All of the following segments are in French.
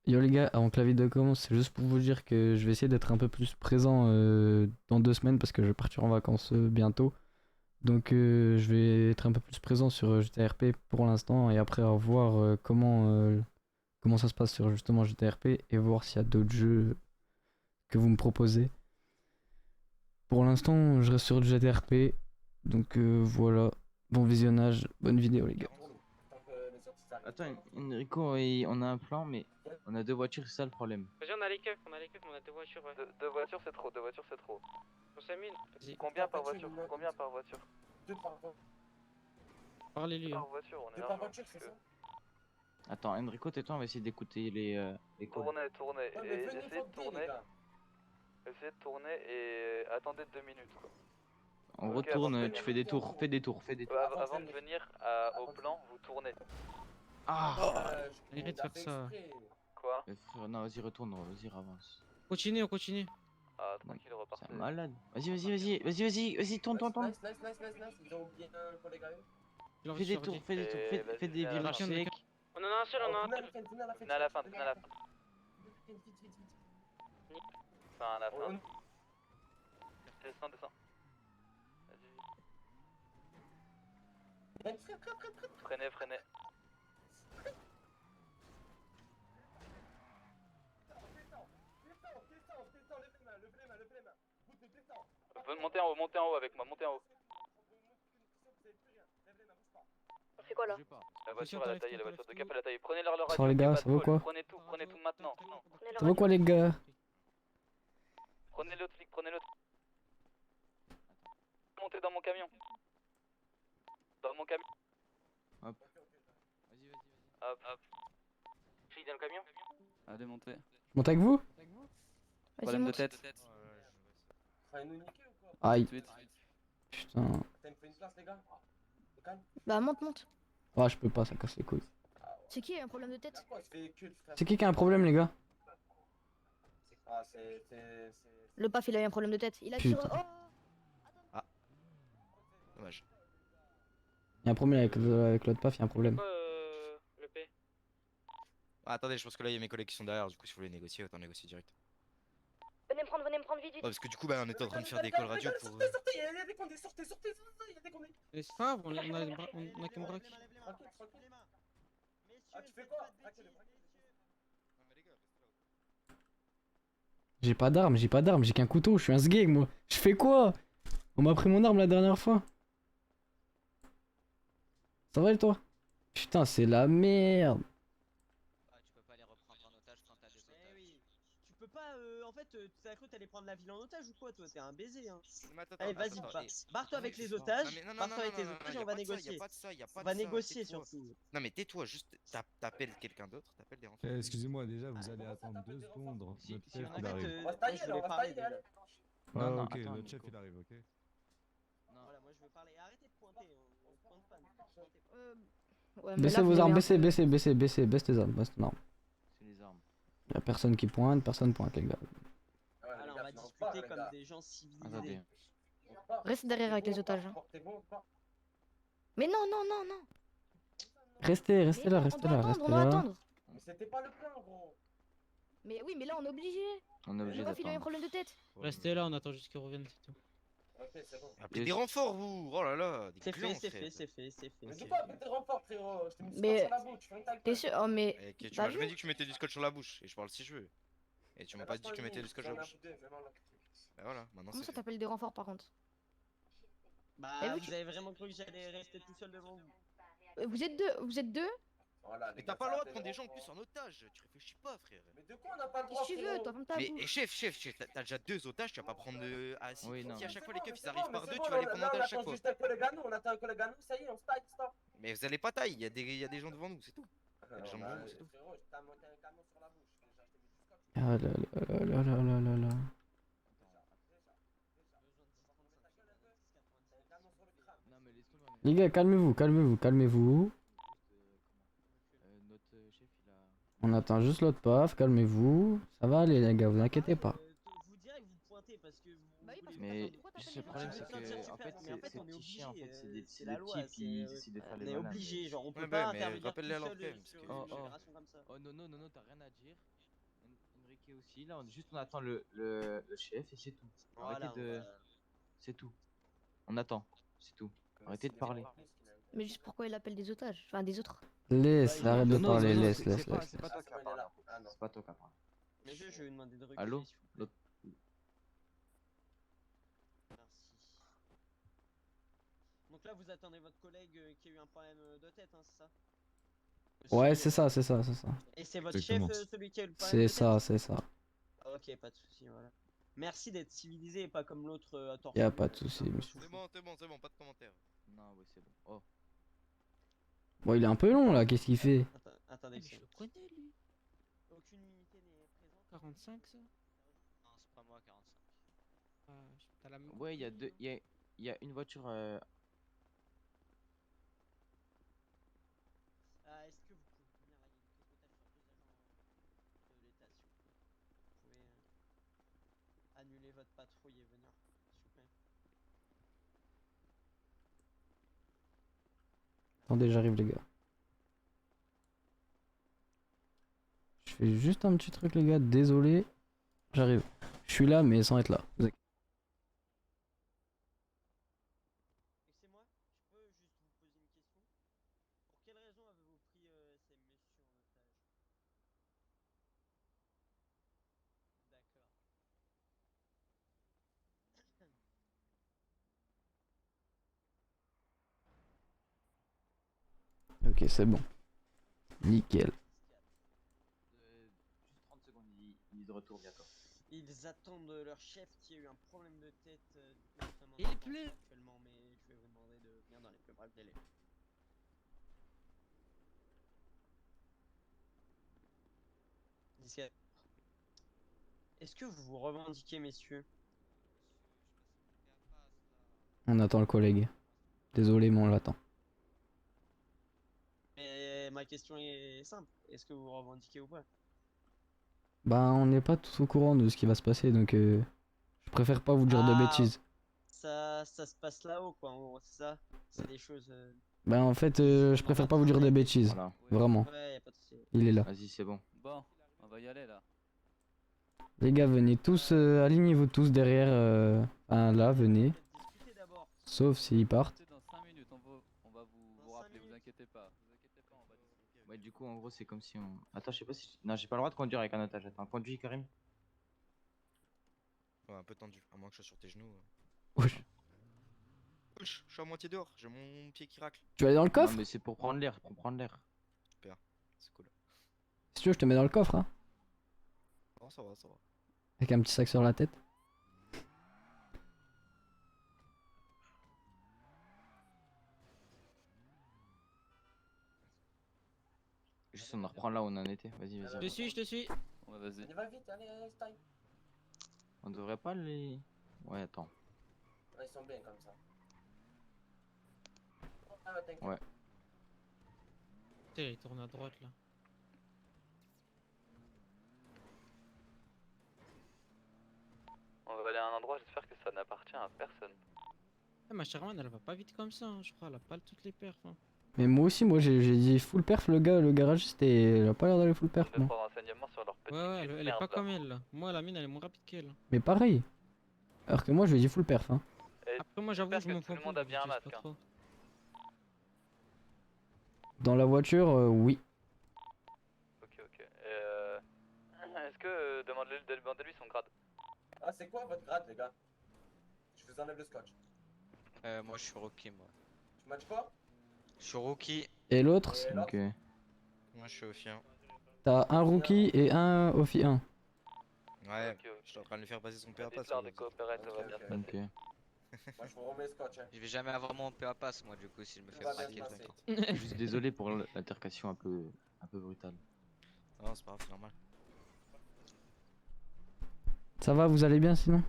Yo les gars, avant que la vidéo commence, c'est juste pour vous dire que je vais essayer d'être un peu plus présent dans 2 semaines parce que je vais partir en vacances bientôt. Donc je vais être un peu plus présent sur GTRP pour l'instant et après voir comment ça se passe sur justement GTRP et voir s'il y a d'autres jeux que vous me proposez. Pour l'instant, je reste sur le GTRP. Donc voilà, bon visionnage, bonne vidéo les gars. Attends, Enrico, on a un plan, mais on a deux voitures, c'est ça le problème. Vas-y, on a les keufs, on a deux voitures, ouais. Deux voitures c'est trop, deux voitures c'est trop. On s'amène. Vas-y, Combien par voiture? Combien par voiture? Deux par voiture. parlez-lui. Par voiture, on est Deux large. par voiture, c'est ça? Attends, Enrico, tais-toi, on va essayer d'écouter les calls. Tournez, Ouais, mais et venez essayez de voter, les tourner. gars. Essayez de tourner et attendez 2 minutes quoi. On Ok, retourne, avant de tu venir. fais des tours, fais des tours, fais des tours. Avant de venir au plan, vous tournez. Ah Arrête de faire ça. Quoi? Mais frère, non, vas-y, retourne, vas-y, avance. Continue, on continue. Ah, tranquille, C'est repartez. un malade. Vas-y, tourne. Nice. Ils ont oublié un collègue à eux. Fais des tours, fais des tours, Et fais vas-y, des viens, virages viens. secs. On en a un seul, on en a un Venez seul. Venez à la fin, venez à la fin. Vite. Enfin, à la fin. On- Descends. Vas-y. Freinez. Montez en haut avec moi, montez en haut. On fait quoi là? La voiture elle a taillé, la voiture de cap elle a taillé. Prenez leur Ça va, les gars, ça va ou quoi? Prenez tout maintenant. Ça va quoi les gars? Prenez l'autre flic. Montez dans mon camion. Hop. Hop. Fille dans le camion. À démonter. Je monte avec vous? Vas-y, Problème de monte. tête. Ça va nous niquer ou quoi? Aïe, Suite. putain. T'as une place, les gars? Au calme. Bah monte. Ah, je peux pas, ça casse les couilles. C'est qui a un problème de tête? Quoi, ce véhicule, frère? C'est qui a un problème les gars? Ah, Le paf il a eu un problème de tête. Il a Putain. tiré. Oh. Dommage. Il y a un problème avec l'autre paf, il y a un problème. Le P. Ah, attendez, je pense que là il y a mes collègues qui sont derrière, du coup si vous voulez négocier, autant négocier direct. Venez me prendre vite. Ouais, parce que du coup, bah, on était en train de faire des calls radio pour. Sortez, il y a des condés, sortez, il y a des condés. Mais c'est pas grave, on a qu'un braque. Tranquille. Ah, tu fais quoi? Braquez-le. J'ai pas d'arme, j'ai qu'un couteau, je suis un sgeg moi. Je fais quoi? On m'a pris mon arme la dernière fois. Ça va et toi? Putain, c'est la merde. Ah, tu peux pas les reprendre en otage quand t'as des otages. Eh oui, tu peux pas, en fait, t'as cru t'allais prendre la ville en otage ou quoi, toi? T'es un baiser, hein. Allez, vas-y, barre-toi avec les otages, barre-toi avec les otages et on va négocier. On va négocier surtout. Non, mais tais-toi, juste t'appelles quelqu'un d'autre, t'appelles des renforts. Excusez-moi, déjà, vous allez attendre 2 secondes. Notre Si chef, on il a arrive. On va se tailler, je voulais on va se parler tailler, déjà. allez. Non, non, ok, attends, notre chef, Nico. il arrive, ok. Voilà, moi je veux parler. Arrêtez de pointer, on pointe pas. Ouais, mais Baissez là, vos vous armes, avez un baisse problème. tes armes, baisse ton arme. C'est les armes. Y'a personne qui pointe, personne pointe les gars. Voilà, on va discuter comme des gens civilisés. Attendez. Reste derrière avec les otages. Hein. Mais non. Restez Mais là, non, restez on là, doit restez attendre. là. Mais c'était pas le plan, gros. Mais oui, mais là on est obligé. On est obligé Le paf il a eu un d'attendre. problème de tête. Restez là, on attend juste qu'ils reviennent, c'est tout. Ok, c'est bon. Appelez des renforts, vous! Oh là là! Des C'est clans, fait. Mais de quoi appeler tes renforts, frérot? Je t'ai mis Mais- sur la bouche, fais une ta T'es gueule. sûr? Oh mais. Eh, tu Bah, m'as jamais viens. dit que tu mettais du scotch sur la bouche, et je parle si je veux. Et tu m'as pas dit que tu mettais du scotch sur la bouche. Bah voilà, maintenant Comment c'est ça fait. t'appelles des renforts par contre? Bah, Eh oui, vous avez vraiment cru que j'allais rester tout seul devant vous? Vous êtes deux? Mais t'as pas le droit de prendre des gens en plus en otage, tu réfléchis pas, frère. Mais de quoi on n'a pas le Qu'est-ce droit, que tu veux? Toi, ferme ta Mais bouche. chef, t'as déjà 2 otages, tu vas pas prendre de. Ah si, Oui, non. si à chaque fois les keufs ils C'est arrivent bon, par mais deux, c'est tu bon, vas les prendre en là, otage à chaque on attend fois. juste un collègue à nous, on attend un collègue à nous, ça y est, on se taille, stop. Mais vous allez pas taille, il y a des gens devant nous, c'est tout. Y a des gens devant nous, c'est tout. Frérot, t'as monté un camion sur la bouche. Déjà, je t'ai mis du scotch. Ah là. Non, mais laisse tomber. Les gars, calmez-vous. Notre chef, il a. On attend juste l'autre paf, calmez-vous. Ça va aller les gars, vous inquiétez pas. Vous direz que vous pointez parce que vous Bah oui, voulez Mais Pourquoi t'as juste pas le problème, dit c'est ça? que, Super, en fait, mais en fait, ces on est petits chiens, en obligé, fait, c'est des la loi, types, ils essaient de faire les on est malins. obligé, genre on peut Ouais, pas mais intervenir tout rappelle-les à leur seul quand même, parce sur que- une Oh, opération comme ça. Oh non, non, non, non, t'as rien à dire. Enrique aussi, là, juste on attend le chef et c'est tout. Voilà, Arrêtez de. C'est tout. On attend, c'est tout. Arrêtez de parler. Mais juste pourquoi il appelle des otages? Enfin, des autres. Laisse, Ouais, arrête de Non, non, parler, non, laisse, c'est laisse, pas, laisse. c'est pas toi qui as parlé. C'est pas toi qui as parlé. Mais je vais vous demander de reculer. Allô s'il vous plaît. L'autre- Merci. Donc là, vous attendez votre collègue qui a eu un problème de tête, hein, c'est ça? Ouais, c'est ça, c'est ça, c'est ça. Et c'est votre Exactement. chef, celui qui a eu le problème C'est de ça, tête? c'est ça. Ah, ok, pas de souci, voilà. Merci d'être civilisé et pas comme l'autre à torse Y a nu, pas de souci, un peu monsieur. C'est foufou. bon, c'est bon, pas de commentaires. Non, ouais, c'est bon. Oh. Bon, il est un peu long là, qu'est-ce qu'il fait? Attendez, Je le connais lui. aucune unité n'est présente. 45 ça? Non, c'est pas moi 45. Ah, t'as la même Ouais, il y a compagnie, deux. Il y a une voiture. Ah, est-ce que vous pouvez venir là? Il y a une prise d'otage sur 2 agents de l'État, s'il vous plaît. Vous pouvez annuler votre patrouille et venir, s'il vous plaît. Attendez, j'arrive les gars. Je fais juste un petit truc les gars, désolé. J'arrive. Je suis là mais sans être là. Excusez-moi, je peux juste vous poser une question? Pour quelle raison avez-vous pris ces messieurs en otage? D'accord. Ok, c'est bon. Nickel. Juste 30 secondes, il est de retour bientôt. Ils attendent leur chef qui a eu un problème de tête. Du coup, nous sommes en Il attente pleut. actuellement, mais je vais vous demander de venir dans les plus brefs délais. Disquette. Est-ce que vous vous revendiquez, messieurs? On attend le collègue. Désolé mais on l'attend. Mais ma question est simple. Est-ce que vous vous revendiquez ou pas? Bah on n'est pas tous au courant de ce qui va se passer donc je préfère pas vous dire de Ah, bêtises. ça se passe là-haut, quoi, en gros, c'est ça? C'est des choses. Bah en fait je préfère pas vous dire de bêtises. Voilà. Vraiment. Ouais, y a pas de souci. Il est là. Vas-y, c'est bon. Bon, on va y aller là. Les gars venez tous, alignez-vous tous derrière. Là venez. Discutez d'abord. Sauf s'ils partent. Dans 5 minutes, on va vous Dans rappeler, 5 vous minutes. inquiétez pas. Vous inquiétez pas, on va discuter. Ouais, du coup, en gros, c'est comme si on. Attends, je sais pas si. Non, j'ai pas le droit de conduire avec un otage. Attends, conduis, Karim. Ouais, un peu tendu, à moins que je sois sur tes genoux. Wesh. Wesh, je suis à moitié dehors, j'ai mon pied qui racle. Tu vas aller dans le Non, coffre? mais c'est pour prendre l'air, pour prendre l'air. Super, c'est cool. Si tu veux je te mets dans le coffre hein. Non, ça va, ça va. Avec un petit sac sur la tête. Juste, on en reprend là où on en était. Vas-y, Je vas-y. te suis, je te suis. Ouais, vas-y. On y va vite, allez, style. On devrait pas les. Ouais, attends. Ouais, ils sont bien comme ça. Ah, ouais, t'inquiète. Ouais. Putain, il tourne à droite là. On va aller à un endroit, j'espère que ça n'appartient à personne. Ah, ma Sherman elle va pas vite comme ça, hein, je crois, elle a pas toutes les perfs. Hein. Mais moi aussi, moi j'ai dit full perf le gars, le garagiste et il a pas l'air d'aller full perf Deux, non. trois renseignements sur leur petit Ouais, ouais, cul de elle est merde, pas là. comme elle là. Moi, la mine elle est moins rapide qu'elle. Mais pareil. Alors que moi je lui ai dit full perf hein. Et Après, moi j'avoue, j'espère je que m'en tout le fous. monde a bien un masque, hein. Dans la voiture, oui. Ok, ok. Est-ce que demandez-lui son grade. Ah, c'est quoi votre grade, les gars? Je vous enlève le scotch. Moi je suis rookie, moi. Tu matches quoi? Je suis rookie. Et l'autre, Et l'autre? Ok. Moi, je suis au fien. t'as un rookie et un Ophi 1. Ouais, Ok, ok. je suis en train de lui faire passer son PA pass. Dites-leur de coopérer, ça va bien se Ok. passer. Ok. Moi, je vous remets le scotch, hein. Je vais jamais avoir mon PA pass, moi, du coup, si je me Tout fais va bien braquer. se passer. t'inquiète. Juste désolé pour l'altercation un peu brutale. Non, c'est pas grave, c'est normal. Ça va, vous allez bien sinon?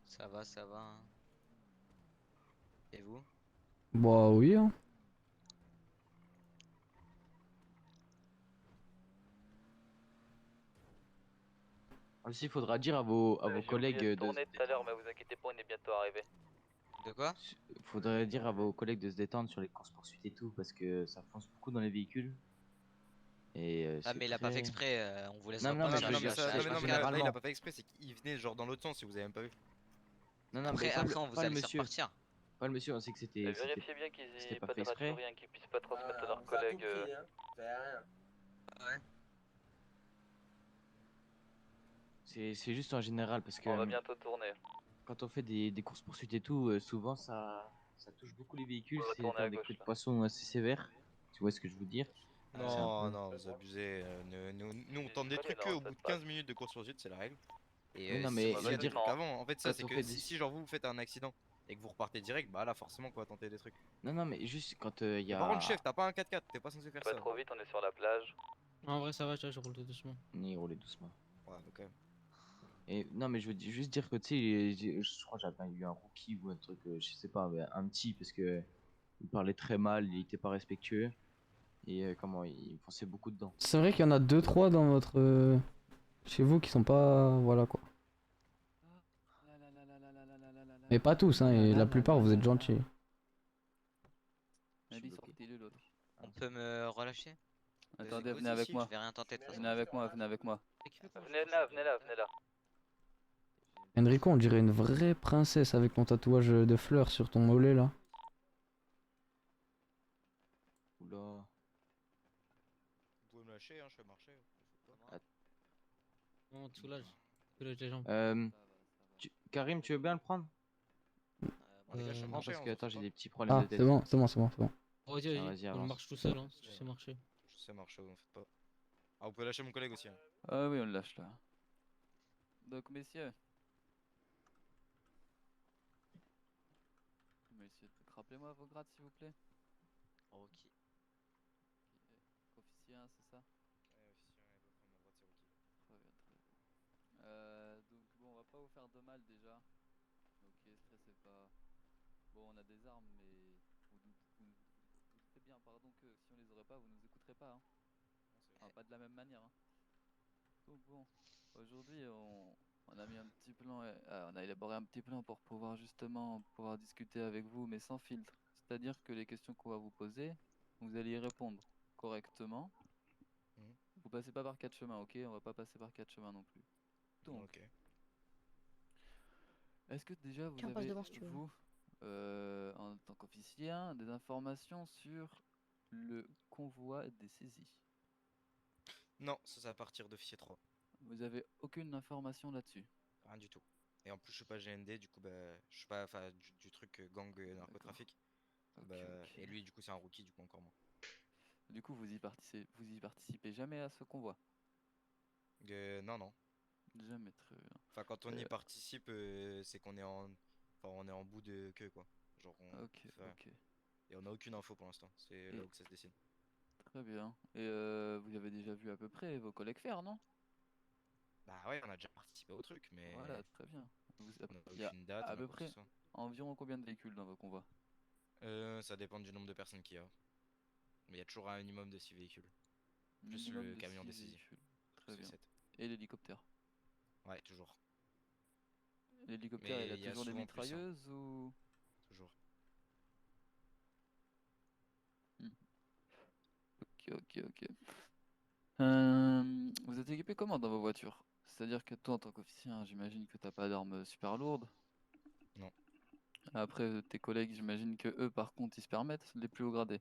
Ça va. Hein. Et vous? Bah oui hein. Aussi, il faudra dire à vos J'ai oublié collègues de de. tourner tout à l'heure, mais vous inquiétez pas, on est bientôt arrivé. De quoi? Faudrait dire à vos collègues de se détendre sur les courses-poursuites et tout, parce que ça fonce beaucoup dans les véhicules. Et Ah, c'est mais il a pas fait très. exprès, on vous laisse Non, non, repartir mais Non, je mais veux sur dire, la ça, non, mais plage. non, mais là, il généralement. a pas fait exprès, c'est qu'il venait genre dans l'autre sens si vous avez même pas vu. Non, non, Après, mais pas après, le, on vous pas a le laissé monsieur. repartir. Pas le monsieur, on sait que Et c'était vérifiez bien qu'ils c'était aient pas pas fait de radio, exprès. rien, qu'ils puissent pas transmettre à On leurs vous a tout collègues. pris, hein. C'est rien. C'est juste en général, parce que On va bientôt tourner. quand on fait des courses-poursuites et tout, souvent ça touche beaucoup les véhicules, On va c'est tourner faire à des gauche coups de là. poisson assez sévères. Tu vois ce que je veux dire? C'est un Non, peu. non, vous abusez. Nous, on tente des Pas trucs gênant, que au ça bout se de passe. 15 minutes de course-poursuite, c'est la règle. Et Oui, non, si mais s'il je y veux a des dire, trucs avant, en fait, ça, quand c'est on que fait si genre vous faites un accident et que vous repartez direct, bah là, forcément, qu'on va tenter des trucs. Non, non, mais juste quand il y Mais par contre, a. chef, t'as pas un 4x4, t'es pas censé faire Pas ça. trop vite, on est sur la plage. En vrai, ça va, je roule tout doucement. Ni rouler doucement. Ouais, mais quand même. Et non, mais je veux juste dire que tu sais, je crois que j'avais eu un rookie ou un truc, je sais pas, mais un petit, parce que il parlait très mal, il était pas respectueux. Et comment, il fonçait beaucoup dedans. C'est vrai qu'il y en a 2-3 dans votre. Chez vous qui sont pas. Voilà quoi. Mais pas tous, hein, et la plupart vous êtes gentils. Allez, sortez-le l'autre. On peut me relâcher? Attendez, venez avec moi. Je vais rien tenter de toute Venez façon. avec moi, venez avec moi. Venez là, venez là, venez là. Enrico, on dirait une vraie princesse avec ton tatouage de fleurs sur ton mollet là. Oula. Vous pouvez me lâcher, hein, je fais marcher. On te soulage. Soulage les jambes. Karim, tu veux bien le prendre? Bon, les gars, je fais Non, marcher. parce on que s'en attends, fout j'ai pas. des petits problèmes Ah, de tête. c'est bon, c'est bon, c'est bon, c'est bon. Vas-y, Ah, vas-y, on avance. marche tout seul, hein, si tu sais marcher. Je sais marcher, vous en faites pas. Ah, vous pouvez lâcher mon collègue aussi. Hein. Ah oui, on le lâche là. Donc, messieurs. Messieurs, rappelez-moi vos grades s'il vous plaît. Ok. Officier 1, c'est ça? Ouais, officier, ouais, ma droite, c'est Rookie. Très bien, très bien. Donc bon, on va pas vous faire de mal déjà. Ok, stressez pas. Bon, on a des armes, mais vous doutez bien, pardon, que si on les aurait pas, vous nous écouterez pas, hein. Enfin, pas de la même manière, hein. Donc bon, aujourd'hui, on a mis un petit plan, on a élaboré un petit plan pour pouvoir justement pouvoir discuter avec vous, mais sans filtre. C'est-à-dire que les questions qu'on va vous poser, vous allez y répondre correctement. Vous passez pas par 4 chemins, ok? On va pas passer par 4 chemins non plus. Donc, Ok. est-ce que déjà vous Tiens, passe avez, devant si tu veux. vous, en tant qu'officier, hein, des informations sur le convoi des saisies? Non, ça c'est à partir d'officier 3. Vous avez aucune information là-dessus? Rien du tout. Et en plus, je suis pas GND, du coup, bah, je suis pas enfin, du truc gang narcotrafic. Ok, Bah, ok. Et lui, du coup, c'est un rookie, du coup, encore moins. Du coup, vous y participez jamais à ce convoi? Non, non. Jamais, très bien. Enfin, quand on y participe, c'est qu'on est en. Enfin, on est en bout de queue, quoi. Genre, Ok, ok. Et on a aucune info pour l'instant. C'est là où que ça se dessine. Très bien. Et vous avez déjà vu à peu près vos collègues faire, non? Bah ouais, on a déjà participé au truc, mais. Voilà, très bien. On Il y a n'a aucune date, à on a peu quoi que près ce soit. environ combien de véhicules dans vos convois? Ça dépend du nombre de personnes qu'il y a. Mais il y a toujours un minimum de 6 véhicules. Plus Minimum le de camion 6 des saisies. véhicules. Très C'est bien. 7. Et l'hélicoptère? Ouais, toujours. L'hélicoptère, il Mais a il y a toujours des souvent plus, hein. mitrailleuses ou... Toujours. Ok. Vous êtes équipé comment dans vos voitures? C'est-à-dire que toi, en tant qu'officier, hein, j'imagine que t'as pas d'armes super lourdes. Non. Après, tes collègues, j'imagine que eux, par contre, ils se permettent les plus hauts gradés.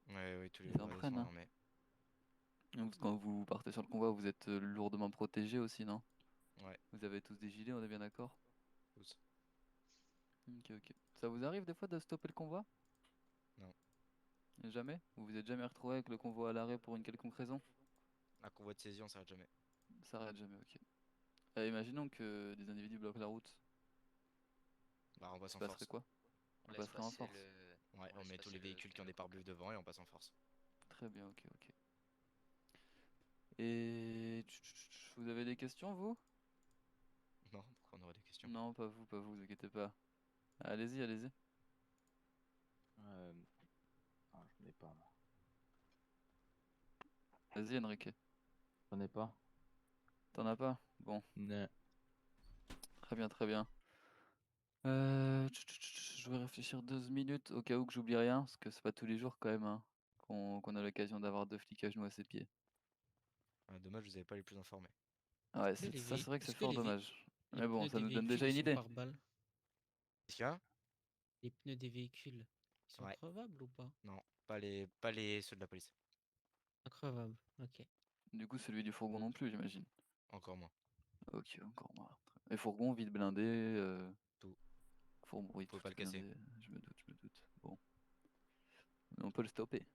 Ouais, oui, tous les Ils en gradés prennent, sont hein. armés. Donc, quand vous partez sur le convoi, vous êtes lourdement protégés aussi, non? Ouais. Vous avez tous des gilets, on est bien d'accord? Tous. Ok. Ça vous arrive des fois de stopper le convoi? Non. Jamais? Vous vous êtes jamais retrouvé avec le convoi à l'arrêt pour une quelconque raison? Un convoi de saisie, on s'arrête jamais. Ça arrête jamais, ok. Imaginons que des individus bloquent la route. Bah, on passe en passerait force. quoi? On laisse passerait en passer force. Ouais, on met tous les véhicules qui ont des pare-buffs devant et on passe en force. Très bien, ok. Et vous avez des questions, vous? Non, pourquoi on aurait des questions? Non, pas vous, vous inquiétez pas. Allez-y. Ah, j'en ai pas, moi. Vas-y, Enrique. J'en ai pas. T'en as pas? Bon, Non. très bien, très bien. Je vais réfléchir 12 minutes au cas où que j'oublie rien, parce que c'est pas tous les jours quand même hein, qu'on a l'occasion d'avoir 2 flics à genoux à ses pieds. Dommage, vous avez pas les plus informés. Ouais, Est-ce que les ça c'est vrai que c'est est-ce que fort dommage. les Mais bon, pneus ça des nous donne véhicules déjà ils une sont idée. par balle? Qu'est-ce qu'il y a? Les pneus des véhicules, ils sont Ouais. crevables ou pas? Non, pas les ceux de la police. Increvables, ok. Du coup, celui du fourgon non plus, j'imagine. Encore moins. Ok, encore moins. Et fourgon, vide blindé, Tout. fourgon, oui, Vous pouvez tout pas le est casser. blindé, je me doute, je me doute. Bon. Mais on peut le stopper.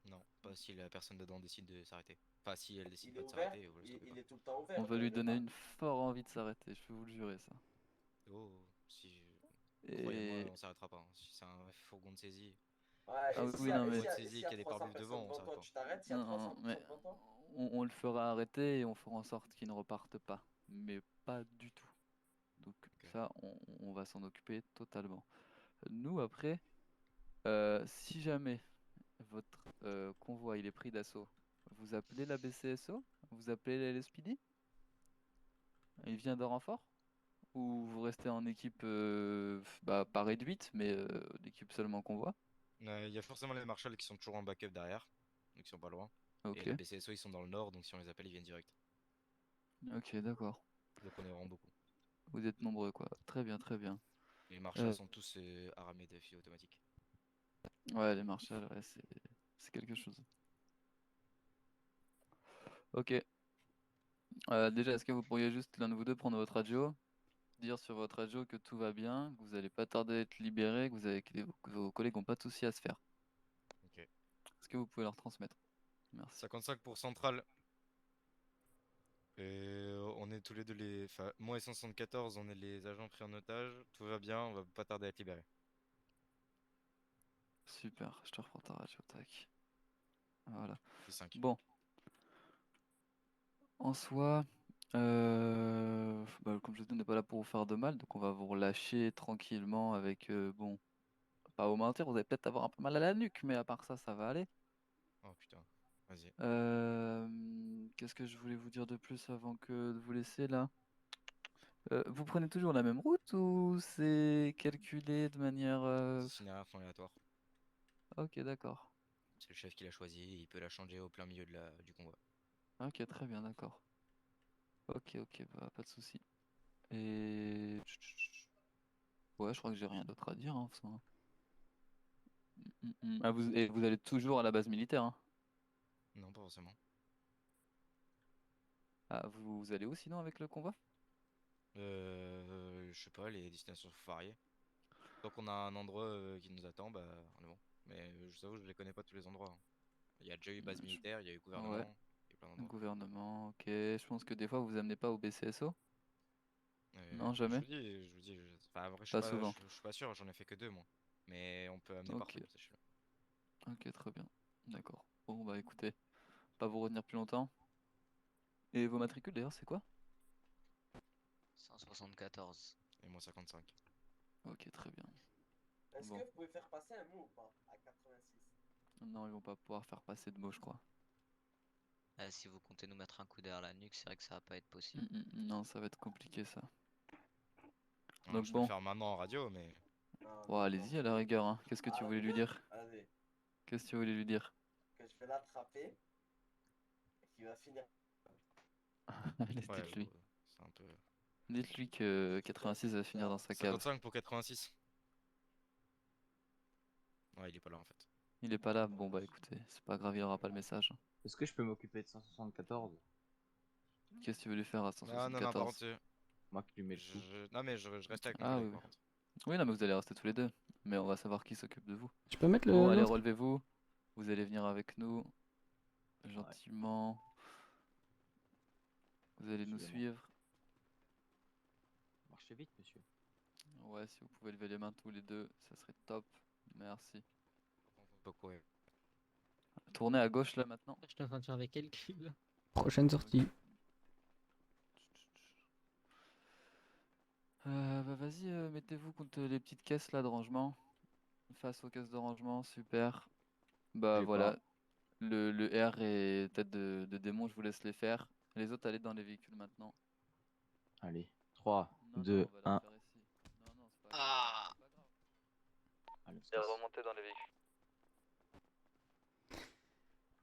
Non, pas si la personne dedans décide de s'arrêter. Enfin, si elle décide Il pas est de ouvert, s'arrêter, vous le stoppez il pas. est tout le temps ouvert. On va lui donner une forte envie de s'arrêter, je peux vous le jurer ça. Oh, si. Croyez-moi, Et... on s'arrêtera pas. Si c'est un fourgon de saisie. Ouais, Ah et si oui, non et mais... de s'il saisie y qu'il a y a des 300 pare-buffs personnes devant, on devant s'arrête toi, pas. tu t'arrêtes s'il y a Non, 300 mais personnes devant toi? on le fera arrêter et on fera en sorte qu'il ne reparte pas. Mais pas du tout. Donc ça, on va s'en occuper totalement. Nous, après, si jamais votre convoi il est pris d'assaut, vous appelez la BCSO? Vous appelez la LSPD? Il vient de renfort? Ou vous restez en équipe pas réduite, mais l'équipe seulement convoi? Il y a forcément les marshals qui sont toujours en backup derrière, donc ils sont pas loin. Et Ok, la BCSO, ils sont dans le nord, donc si on les appelle, ils viennent direct. ok, d'accord. Donc on est vraiment beaucoup. Vous êtes nombreux, quoi. Très bien, très bien. Les marshals sont tous armés de fusils automatiques. Ouais, les marshals, ouais, c'est quelque chose. Ok. Déjà, est-ce que vous pourriez juste, l'un de vous deux, prendre votre radio, dire sur votre radio que tout va bien, que vous n'allez pas tarder à être libéré, que vos collègues n'ont pas de soucis à se faire. Ok. Est-ce que vous pouvez leur transmettre? Merci. 55 pour centrale. On est tous les deux Enfin, moi et 174, on est les agents pris en otage. Tout va bien, on va pas tarder à être libérés. Super, je te reprends ta radio, tac. Voilà. C'est 5. Bon. En soi, comme je dis, on n'est pas là pour vous faire de mal, donc on va vous relâcher tranquillement avec, bon, pas vous mentir, vous allez peut-être avoir un peu mal à la nuque, mais à part ça, ça va aller. Oh putain, vas-y. Qu'est-ce que je voulais vous dire de plus avant que de vous laisser là? Vous prenez toujours la même route ou c'est calculé de manière... Itinéraire aléatoire. Ok, d'accord. C'est le chef qui l'a choisi, il peut la changer au plein milieu du convoi. Ok, très bien, d'accord. Ok, bah, pas de souci. Et... Ouais, je crois que j'ai rien d'autre à dire, hein, enfin. Ah, et vous allez toujours à la base militaire, hein? Non, pas forcément. Ah, vous allez où sinon avec le convoi? Je sais pas, les destinations sont variées. Tant qu'on a un endroit qui nous attend, bah on est bon. Mais je t'avoue, je les connais pas tous les endroits, hein. Il y a déjà eu base militaire, il y a eu Ouais, gouvernement, il y a plein le d'endroits. gouvernement, ok. Je pense que des fois vous amenez pas au BCSO? Non, Je jamais? vous dis, enfin, après, Pas souvent. je suis pas sûr, j'en ai fait que 2 moi. Mais on peut amener Ok, partout, sachez-le. ok, très bien. D'accord. Bon, bah écoutez, pas vous retenir plus longtemps. Et vos matricules d'ailleurs, c'est quoi? 174. Et moi 55. Ok, très bien. Est-ce Bon. que vous pouvez faire passer un mot ou pas à 86? Non, ils vont pas pouvoir faire passer de mots, je crois. Si vous comptez nous mettre un coup derrière la nuque, c'est vrai que ça va pas être possible. Non, ça va être compliqué ça. Non, Donc je peux le bon. faire maintenant en radio, mais. Oh, allez-y à la rigueur, hein. Qu'est-ce que tu voulais lui dire? Allez, Qu'est-ce que tu voulais lui dire? que je vais l'attraper et qu'il va finir. Allez, Ouais, dites-lui. c'est un peu. Dites-lui que 86 va finir dans sa cave. 55 pour 86. Ouais, il est pas là en fait. Il est pas là, bon bah écoutez, c'est pas grave, il aura pas le message. Est-ce que je peux m'occuper de 174? Qu'est-ce que tu veux lui faire à Non, par 174? contre. Moi qui lui mets le coup. Non, mais je reste avec mon Ah collègue oui, par oui. contre. Oui, non, mais vous allez rester tous les deux. Mais on va savoir qui s'occupe de vous. Tu peux mettre Bon, allez, l'autre? relevez-vous. Vous allez venir avec nous. Gentiment. Vous allez nous Excusez-moi. suivre. Marchez vite, monsieur. Ouais, si vous pouvez lever les mains tous les deux, ça serait top. Merci. On peut pas courir. Tournez à gauche là maintenant. Je suis en train de faire des calculs. Prochaine sortie. Bah vas-y, mettez-vous contre les petites caisses là de rangement. Face aux caisses de rangement, super. Bah J'ai voilà. pas. Le R et tête de démon, je vous laisse les faire. Les autres, allez dans les véhicules maintenant. Allez, 3, Non, 2, non, on va la 1. faire ici. Non, non, c'est pas grave. C'est pas grave. Allez, on se Et casse. remonter dans les véhicules.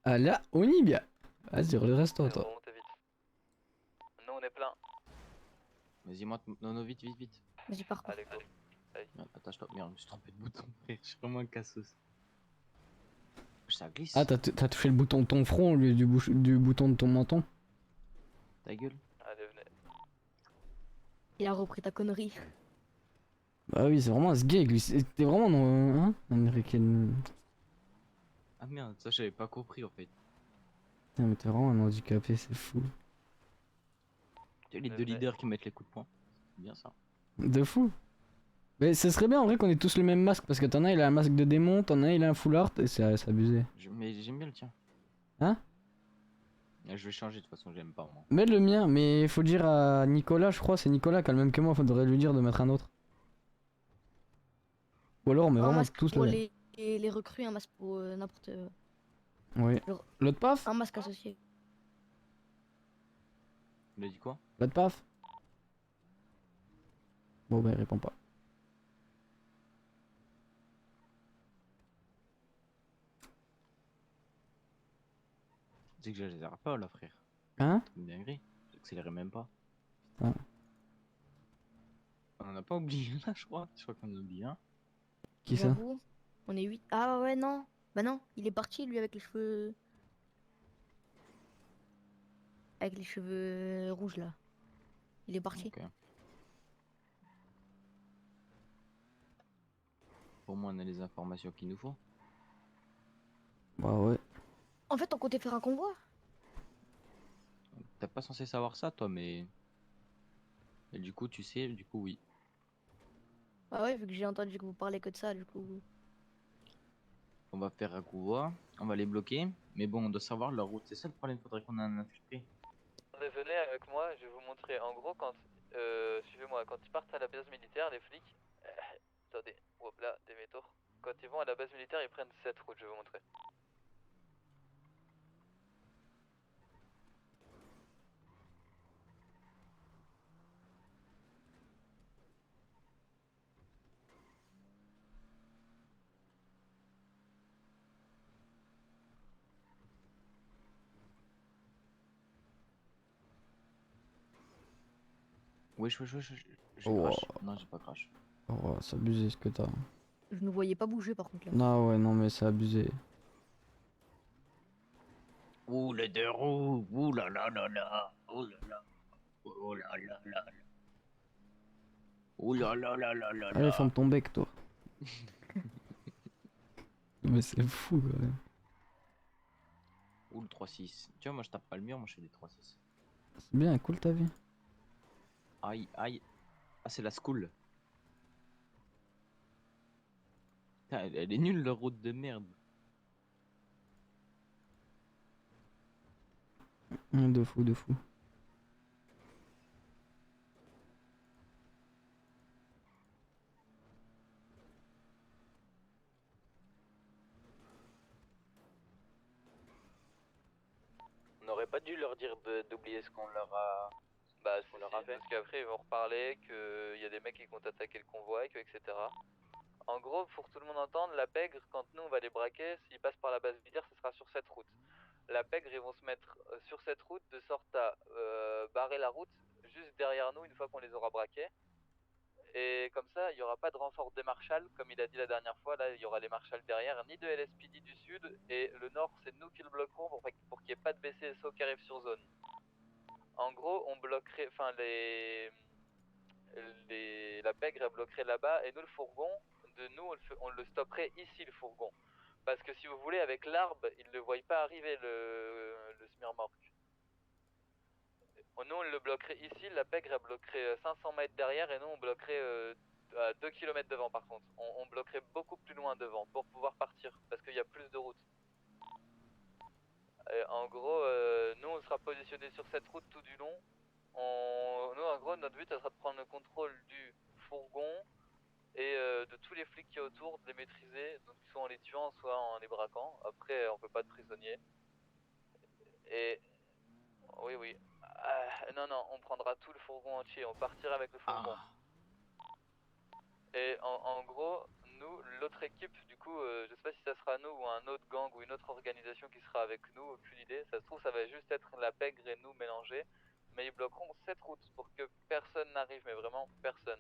Ah là, on y est bien. Vas-y, le resto, Et toi. remontez vite. Nous on est plein. Vas-y, monte. Non, non, vite, vite, vite. Vas-y, parcours. Allez, go. Merde, attache-toi. Merde, je me suis trompé de bouton, frère. Je suis vraiment un cassos. Ça glisse. Ah, t'as touché le bouton de ton front au lieu du bouton de ton menton? Ta gueule. Allez, venez. Il a repris ta connerie. Bah oui, c'est vraiment un sgeg, lui. T'es vraiment dans. Hein? Ah merde, ça j'avais pas compris en fait. Putain, mais t'es vraiment un handicapé, c'est fou. Tu sais, les deux leaders qui mettent les coups de poing. C'est bien ça. De fou. Mais ce serait bien en vrai qu'on ait tous le même masque, parce que t'en as, il a un masque de démon, t'en as, il a un foulard, et c'est abusé. Mais j'aime bien le tien. Hein? Je vais changer de toute façon, j'aime pas moi. Mets le mien, mais faut dire à Nicolas, je crois, c'est Nicolas qui a le même que moi, faudrait lui dire de mettre un autre. Ou alors on met Un vraiment masque tous le pour même. les recrues, un masque pour n'importe. Oui. Genre, L'autre paf? un masque associé. Il a dit quoi? L'autre paf? Bon, bah il répond pas. C'est que j'accélère pas là, frère. Hein? C'est une dinguerie. J'accélérais même pas. Putain. On en a pas oublié là, je crois. Je crois qu'on en a oublié un. Qui ça? J'avoue, on est 8. Ah ouais, non. Bah non, il est parti lui avec les cheveux. Avec les cheveux rouges là. Il est parti. Ok. Pour moi, on a les informations qu'il nous faut. Bah ouais. En fait, on comptait faire un convoi. T'es pas censé savoir ça, toi, mais. Et du coup, tu sais, du coup, oui. Bah ouais, vu que j'ai entendu que vous parlez que de ça, du coup. On va faire un convoi, on va les bloquer. Mais bon, on doit savoir leur route. C'est ça le problème, faudrait qu'on ait un infiltré. Venez avec moi, je vais vous montrer. En gros, quand. Suivez-moi, quand ils partent à la base militaire, les flics. Attendez, hop là, demi-tour. Quand ils vont à la base militaire, ils prennent cette route, je vais vous montrer. Wesh, wesh, wesh, j'ai Oh. crash. Non, j'ai pas crash. Oh, c'est abusé ce que t'as. Je ne voyais pas bouger par contre là. Non, ouais, non, mais c'est abusé. Ouh, les deux roues. Ouh là là là là. Ouh là là. Ouh là là là. Ouh là là là là là. Allez, ferme ton bec, toi. Mais c'est fou quand même. Ouh, le 3-6. Tu vois, moi je tape pas le mur, moi je fais des 3-6. C'est bien, cool ta vie. Aïe, aïe. Ah, c'est la school. Putain, elle est nulle, leur route de merde. De fou, de fou. On n'aurait pas dû leur dire d'oublier ce qu'on leur a. Bah, On leur a fait. parce qu'après ils vont reparler qu'il y a des mecs qui comptent attaquer le convoi, etc. En gros, pour tout le monde entendre, la pègre, quand nous on va les braquer, s'ils passent par la base militaire, ce sera sur cette route. La pègre, ils vont se mettre sur cette route de sorte à barrer la route juste derrière nous une fois qu'on les aura braqués. Et comme ça, il n'y aura pas de renfort des marshals, comme il a dit la dernière fois, là il y aura les marshals derrière, ni de LSPD du sud, et le nord c'est nous qui le bloquerons pour qu'il n'y ait pas de BCSO qui arrive sur zone. En gros, on bloquerait, enfin la pègre elle bloquerait là-bas, et nous le fourgon, on le stopperait ici le fourgon. Parce que si vous voulez, avec l'arbre, ils ne le voient pas arriver le Smirmork. Nous on le bloquerait ici, la pègre elle bloquerait 500 mètres derrière, et nous on bloquerait à 2 km devant par contre. On bloquerait beaucoup plus loin devant pour pouvoir partir, parce qu'il y a plus de routes. Et en gros, nous on sera positionné sur cette route tout du long. Nous en gros notre but ça sera de prendre le contrôle du fourgon et de tous les flics qui y a autour, de les maîtriser, donc soit en les tuant, soit en les braquant. Après on peut pas de prisonniers. Et oui, Non, non, on prendra tout le fourgon entier, on partira avec le fourgon. Et en gros, nous, l'autre équipe, du coup, je sais pas si ça sera nous ou un autre gang ou une autre organisation qui sera avec nous, aucune idée. Ça se trouve, ça va juste être la pègre et nous mélangés. Mais ils bloqueront cette route pour que personne n'arrive, mais vraiment personne.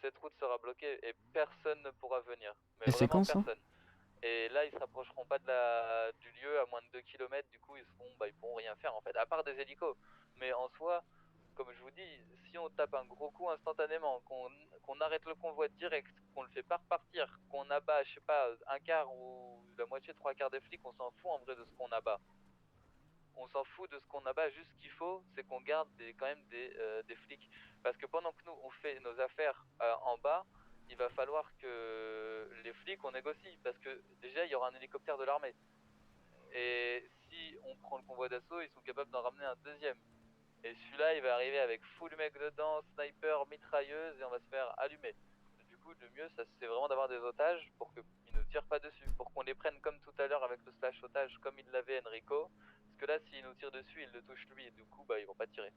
Cette route sera bloquée et personne ne pourra venir. Mais Et c'est vraiment quand ça? personne. Et là, ils se rapprocheront pas du lieu à moins de 2 km, du coup, ils pourront rien faire en fait, à part des hélicos. Mais en soi, comme je vous dis, si on tape un gros coup instantanément, qu'on arrête le convoi direct, qu'on le fait pas repartir, qu'on abat, je sais pas, un quart ou la moitié, trois quarts des flics, on s'en fout en vrai de ce qu'on abat. On s'en fout de ce qu'on abat, juste ce qu'il faut, c'est qu'on garde quand même des flics. Parce que pendant que nous, on fait nos affaires en bas, il va falloir que les flics, on négocie. Parce que déjà, il y aura un hélicoptère de l'armée. Et si on prend le convoi d'assaut, ils sont capables d'en ramener un deuxième. Et celui-là, il va arriver avec full mec dedans, sniper, mitrailleuse, et on va se faire allumer. Du coup, le mieux, c'est vraiment d'avoir des otages pour qu'ils ne tirent pas dessus. Pour qu'on les prenne comme tout à l'heure avec le slash otage, comme il l'avait Enrico. Parce que là, s'il nous tire dessus, il le touche lui, et du coup, bah, ils vont pas tirer.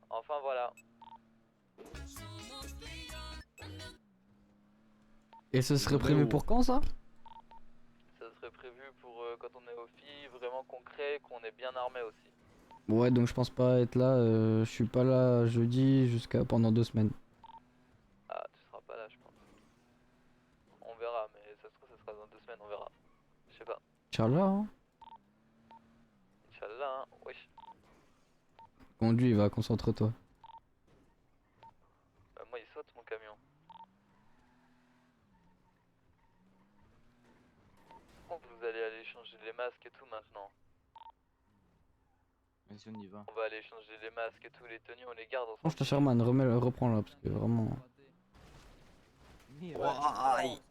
Enfin, voilà. Et ce serait prévu pour quand ça? Ça serait prévu pour quand on est au FI, vraiment concret, qu'on est bien armé aussi. Ouais, donc je pense pas être là. Je suis pas là jeudi jusqu'à pendant 2 semaines. Ah, tu seras pas là, je pense. On verra, mais ça se trouve, ça sera dans 2 semaines, on verra. Je sais pas. Inch'Allah, hein. Inch'Allah, hein, wesh. Conduis, va, concentre-toi. Bah, moi, il saute mon camion. Vous allez aller changer les masques et tout maintenant. Vas-y, on y va. On va aller changer les masques et tout, les tenues, on les garde, on Bon, je te Sherman, reprends là, parce que vraiment. Mais Aïe.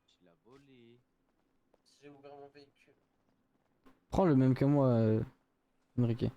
tu l'as volé. J'ai ouvert mon véhicule. Prends le même que moi, Enrique.